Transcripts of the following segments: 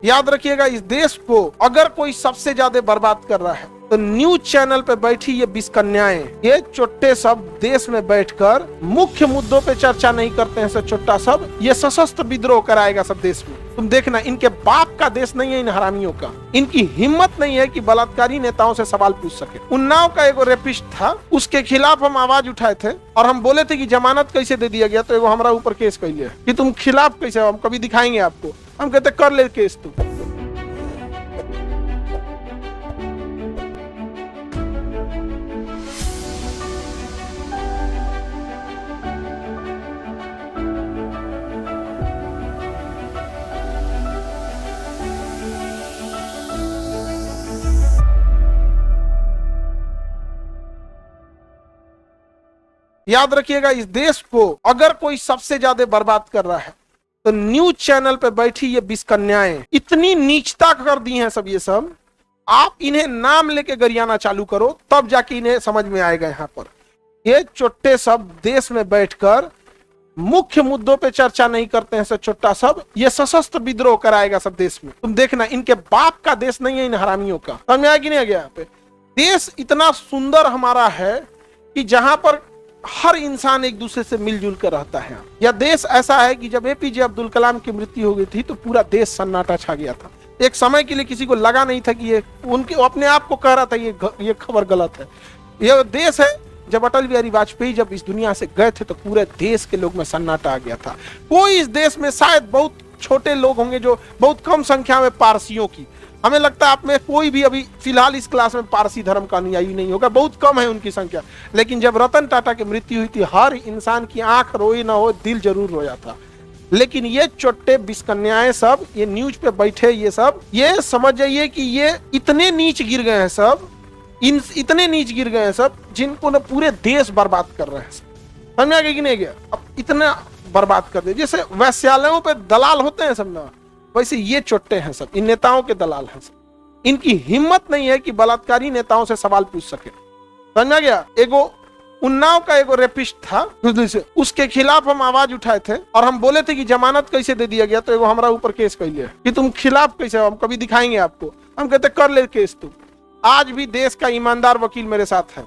याद रखिएगा, इस देश को अगर कोई सबसे ज्यादा बर्बाद कर रहा है तो न्यूज चैनल पे बैठी ये 20 कन्याएं, ये चोट्टे सब देश में बैठकर मुख्य मुद्दों पे चर्चा नहीं करते हैं। सब चोट्टा सब ये सशस्त्र विद्रोह कराएगा सब देश में। तुम देखना, इनके बाप का देश नहीं है इन हरामियों का। इनकी हिम्मत नहीं है कि बलात्कारी नेताओं से सवाल पूछ सके। उन्नाव का एगो रेपिस्ट था, उसके खिलाफ हम आवाज उठाए थे और हम बोले थे कि जमानत कैसे दे दिया गया, तो एगो हमारा ऊपर केस कर लिया कि तुम खिलाफ कैसे, हम कभी दिखाएंगे आपको। हम कहते कर ले केस तू। याद रखिएगा, इस देश को अगर कोई सबसे ज्यादा बर्बाद कर रहा है तो न्यूज चैनल पे बैठी ये 20 कन्याएं इतनी नीचता कर दी हैं सब। ये सब आप इन्हें नाम लेके गरियाना चालू करो, तब जाके इन्हें समझ में आएगा। यहाँ पर ये चोट्टे सब देश में बैठकर मुख्य मुद्दों पे चर्चा नहीं करते हैं। सब चोट्टा सब ये सशस्त्र विद्रोह कराएगा सब देश में। तुम देखना, इनके बाप का देश नहीं है इन हरामियों का। समझ में आया कि नहीं आ गया? यहाँ पे देश इतना सुंदर हमारा है कि जहां पर हर इंसान एक दूसरे से मिलजुल कर रहता है। यह देश ऐसा है कि जब एपीजे अब्दुल कलाम की मृत्यु हो गई थी तो पूरा देश सन्नाटा छा गया था। एक समय के लिए किसी को लगा नहीं था कि ये उनके अपने आप को कह रहा था ये खबर गलत है। यह देश है, जब अटल बिहारी वाजपेयी जब इस दुनिया से गए थे तो पूरे देश के लोग में सन्नाटा आ गया था। कोई इस देश में, शायद बहुत छोटे लोग होंगे जो बहुत कम संख्या में पारसियों की, हमें लगता है आप में कोई भी अभी फिलहाल इस क्लास में पारसी धर्म का अनुयायी नहीं होगा, बहुत कम है उनकी संख्या। लेकिन जब रतन टाटा की मृत्यु हुई थी, हर इंसान की आंख रोई ना हो, दिल जरूर रोया था। लेकिन ये चोट्टे 20 कन्याएं सब ये न्यूज पे बैठे, ये सब ये समझ जाइए कि ये इतने नीच गिर गए हैं सब, इतने नीच गिर गए हैं सब, जिनको ना पूरे देश बर्बाद कर रहे हैं। समझ में आ गया कि नहीं गया? अब इतना बर्बाद कर दे, जैसे वैश्यालयों पे दलाल होते हैं सब ना, वैसे ये चोट्टे हैं सब, इन नेताओं के दलाल हैं सब। इनकी हिम्मत नहीं है कि बलात्कारी नेताओं से सवाल पूछ सके। समझ में आ गया? एगो उन्नाव का एगो रेपिस्ट था, उसके खिलाफ हम आवाज उठाए थे और हम बोले थे कि जमानत कैसे दे दिया गया, तो एगो हमारा ऊपर केस कर लिया कि तुम खिलाफ कैसे, हम कभी दिखाएंगे आपको। हम कहते कर ले केस तू। आज भी देश का ईमानदार वकील मेरे साथ है,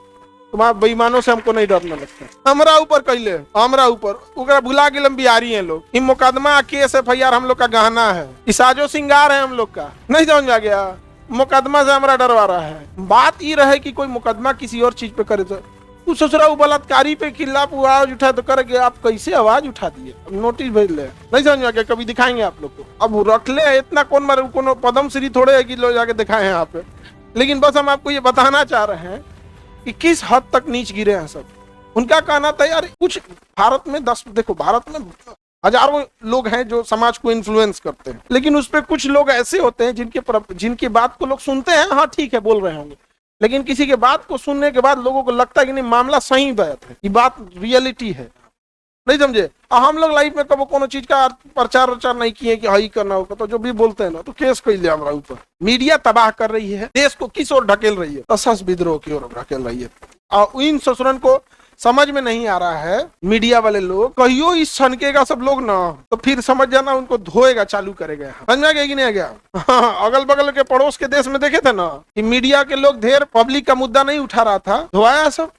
तुम्हारे बेईमानों से हमको नहीं डरना लगता। हमरा ऊपर कैले, हमरा ऊपर ओकरा भुला के हम बिहारी हैं लोग। इन मुकदमा केस FIR हम लोग का गहना है, इसाजो सिंगार है हम लोग का। नहीं समझ में आ गया? मुकदमा से हमारा डरवा रहा है। बात ये रहे कि कोई मुकदमा किसी और चीज पे करे तो सोच रहा हूँ बलात्कारी पे खिलाफ आवाज उठाए तो करके आप कैसे आवाज उठा दिए? नोटिस भेज ले। नहीं समझ में आ गया? कभी दिखाएंगे आप लोग को। अब रख ले, इतना कौन मारे, कोनो पद्मश्री थोड़े है कि लोग जाके दिखाए हैं यहाँ पे। लेकिन बस हम आपको ये बताना चाह रहे हैं कि किस हद तक नीच गिरे हैं सब। उनका कहना था यार, कुछ भारत में देखो भारत में हजारों लोग हैं जो समाज को इन्फ्लुएंस करते हैं, लेकिन उसपे कुछ लोग ऐसे होते हैं जिनकी बात को लोग सुनते हैं, हाँ ठीक है बोल रहे होंगे, लेकिन किसी के बात को सुनने के बाद लोगों को लगता है कि नहीं मामला सही बात है, ये बात रियलिटी है। नहीं समझे? हम लोग लाइफ में कभी कोनो चीज का प्रचार प्रचार नहीं किए कि हाई करना होगा, तो जो भी बोलते हैं ना तो केस कर लिया हमारा ऊपर। मीडिया तबाह कर रही है, देश को किस ओर ढकेल रही है? सशस्त्र विद्रोह की ओर ढकेल रही है। और इन ससुरन को समझ में नहीं आ रहा है, मीडिया वाले लोग कहियो इस छनकेगा सब लोग ना, तो फिर समझ जाना उनको धोएगा चालू करेगा। समझ में आ गया कि नहीं आ गया? हाँ, अगल बगल के पड़ोस के देश में देखे थे ना कि मीडिया के लोग ढेर पब्लिक का मुद्दा नहीं उठा रहा था, धोआया सब।